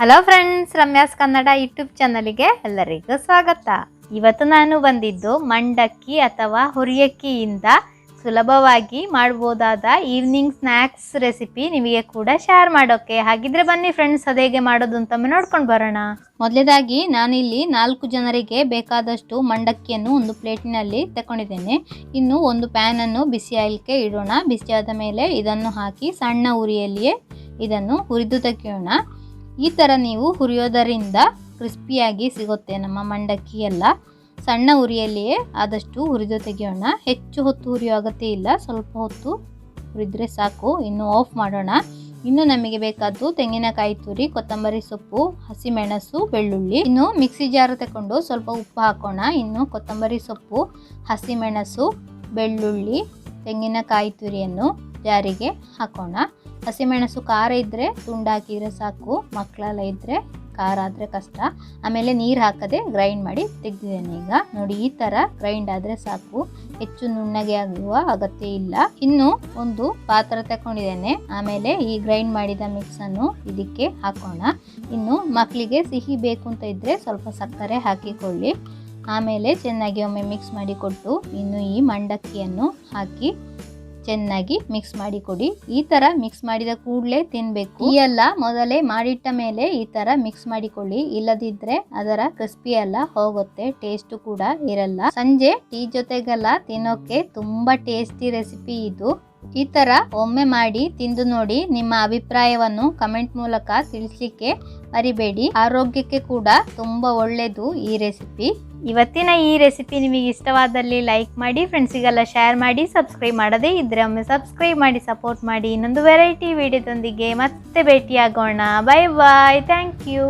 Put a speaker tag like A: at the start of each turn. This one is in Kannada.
A: Hello friends, Ramya's Kannada YouTube ಚಾನಲ್ಗೆ ಎಲ್ಲರಿಗೂ ಸ್ವಾಗತ. ಇವತ್ತು ನಾನು ಬಂದಿದ್ದು ಮಂಡಕ್ಕಿ ಅಥವಾ ಹುರಿಯಕ್ಕಿಯಿಂದ ಸುಲಭವಾಗಿ ಮಾಡ್ಬೋದಾದ ಈವ್ನಿಂಗ್ ಸ್ನ್ಯಾಕ್ಸ್ ರೆಸಿಪಿ ನಿಮಗೆ ಕೂಡ ಶೇರ್ ಮಾಡೋಕೆ. ಹಾಗಿದ್ರೆ ಬನ್ನಿ ಫ್ರೆಂಡ್ಸ್, ಅದೇಗೆ ಮಾಡೋದು ಅಂತ ನೋಡ್ಕೊಂಡು ಬರೋಣ. ಮೊದಲೇದಾಗಿ ನಾನಿಲ್ಲಿ 4 ಜನರಿಗೆ ಬೇಕಾದಷ್ಟು ಮಂಡಕ್ಕಿಯನ್ನು ಒಂದು ಪ್ಲೇಟಿನಲ್ಲಿ ತಗೊಂಡಿದ್ದೇನೆ. ಇನ್ನು ಒಂದು ಪ್ಯಾನನ್ನು ಬಿಸಿ ಆಗಲಿಕ್ಕೆ ಇಡೋಣ. ಬಿಸಿಯಾದ ಮೇಲೆ ಇದನ್ನು ಹಾಕಿ ಸಣ್ಣ ಉರಿಯಲ್ಲಿಯೇ ಇದನ್ನು ಹುರಿದು ತೆಗೆಯೋಣ. ಈ ಥರ ನೀವು ಹುರಿಯೋದರಿಂದ ಕ್ರಿಸ್ಪಿಯಾಗಿ ಸಿಗುತ್ತೆ ನಮ್ಮ ಮಂಡಕ್ಕಿ ಎಲ್ಲ. ಸಣ್ಣ ಉರಿಯಲ್ಲಿಯೇ ಆದಷ್ಟು ಹುರಿದು ತೆಗೆಯೋಣ. ಹೆಚ್ಚು ಹೊತ್ತು ಹುರಿಯೋ ಅಗತ್ಯ ಇಲ್ಲ, ಸ್ವಲ್ಪ ಹೊತ್ತು ಹುರಿದ್ರೆ ಸಾಕು. ಇನ್ನು ಆಫ್ ಮಾಡೋಣ. ಇನ್ನು ನಮಗೆ ಬೇಕಾದ್ದು ತೆಂಗಿನಕಾಯಿ ತುರಿ, ಕೊತ್ತಂಬರಿ ಸೊಪ್ಪು, ಹಸಿಮೆಣಸು, ಬೆಳ್ಳುಳ್ಳಿ. ಇನ್ನು ಮಿಕ್ಸಿ ಜಾರ್ ತಗೊಂಡು ಸ್ವಲ್ಪ ಉಪ್ಪು ಹಾಕೋಣ. ಇನ್ನು ಕೊತ್ತಂಬರಿ ಸೊಪ್ಪು, ಹಸಿಮೆಣಸು, ಬೆಳ್ಳುಳ್ಳಿ, ತೆಂಗಿನಕಾಯಿ ತುರಿಯನ್ನು ಜಾರಿಗೆ ಹಾಕೋಣ. ಹಸಿಮೆಣಸು ಖಾರ ಇದ್ದರೆ ತುಂಡು ಹಾಕಿದರೆ ಸಾಕು, ಮಕ್ಕಳೆಲ್ಲ ಇದ್ದರೆ ಖಾರ ಆದರೆ ಕಷ್ಟ. ಆಮೇಲೆ ನೀರು ಹಾಕದೆ ಗ್ರೈಂಡ್ ಮಾಡಿ ತೆಗೆದಿದ್ದೇನೆ. ಈಗ ನೋಡಿ, ಈ ಥರ ಗ್ರೈಂಡ್ ಆದರೆ ಸಾಕು, ಹೆಚ್ಚು ನುಣ್ಣಗೆ ಆಗುವ ಅಗತ್ಯ ಇಲ್ಲ. ಇನ್ನು ಒಂದು ಪಾತ್ರೆ ತಗೊಂಡಿದ್ದೇನೆ. ಆಮೇಲೆ ಈ ಗ್ರೈಂಡ್ ಮಾಡಿದ ಮಿಕ್ಸನ್ನು ಇದಕ್ಕೆ ಹಾಕೋಣ. ಇನ್ನು ಮಕ್ಕಳಿಗೆ ಸಿಹಿ ಬೇಕು ಅಂತ ಇದ್ದರೆ ಸ್ವಲ್ಪ ಸಕ್ಕರೆ ಹಾಕಿಕೊಳ್ಳಿ. ಆಮೇಲೆ ಚೆನ್ನಾಗಿ ಒಮ್ಮೆ ಮಿಕ್ಸ್ ಮಾಡಿ ಕೊಟ್ಟು ಇನ್ನು ಈ ಮಂಡಕ್ಕಿಯನ್ನು ಹಾಕಿ ಚೆನ್ನಾಗಿ ಮಿಕ್ಸ್ ಮಾಡಿ ಕೊಡಿ. ಈ ಥರ ಮಿಕ್ಸ್ ಮಾಡಿದ ಕೂಡಲೇ ತಿನ್ನಬೇಕು. ಈ ಎಲ್ಲ ಮೊದಲೇ ಮಾಡಿಟ್ಟ ಮೇಲೆ ಈ ಥರ ಮಿಕ್ಸ್ ಮಾಡಿಕೊಳ್ಳಿ, ಇಲ್ಲದಿದ್ದರೆ ಅದರ ಕ್ರಿಸ್ಪಿ ಎಲ್ಲ ಹೋಗುತ್ತೆ, ಟೇಸ್ಟ್ ಕೂಡ ಇರಲ್ಲ. ಸಂಜೆ ಟೀ ಜೊತೆಗೆಲ್ಲ ತಿನ್ನೋಕೆ ತುಂಬಾ ಟೇಸ್ಟಿ ರೆಸಿಪಿ ಇದು. ಈ ಥರ ಒಮ್ಮೆ ಮಾಡಿ ತಿಂದು ನೋಡಿ. ನಿಮ್ಮ ಅಭಿಪ್ರಾಯವನ್ನು ಕಮೆಂಟ್ ಮೂಲಕ ತಿಳಿಸ್ಲಿಕ್ಕೆ ಮರಿಬೇಡಿ. ಆರೋಗ್ಯಕ್ಕೆ ಕೂಡ ತುಂಬಾ ಒಳ್ಳೆಯದು ಈ ರೆಸಿಪಿ. ಇವತ್ತಿನ ಈ ರೆಸಿಪಿ ನಿಮಗೆ ಇಷ್ಟವಾದಲ್ಲಿ ಲೈಕ್ ಮಾಡಿ, ಫ್ರೆಂಡ್ಸಿಗೆಲ್ಲ ಶೇರ್ ಮಾಡಿ. ಸಬ್ಸ್ಕ್ರೈಬ್ ಮಾಡದೇ ಇದ್ರೆ ಒಮ್ಮೆ ಸಬ್ಸ್ಕ್ರೈಬ್ ಮಾಡಿ ಸಪೋರ್ಟ್ ಮಾಡಿ. ಇನ್ನೊಂದು ವೆರೈಟಿ ವಿಡಿಯೋದೊಂದಿಗೆ ಮತ್ತೆ ಭೇಟಿಯಾಗೋಣ. Bye bye, thank you.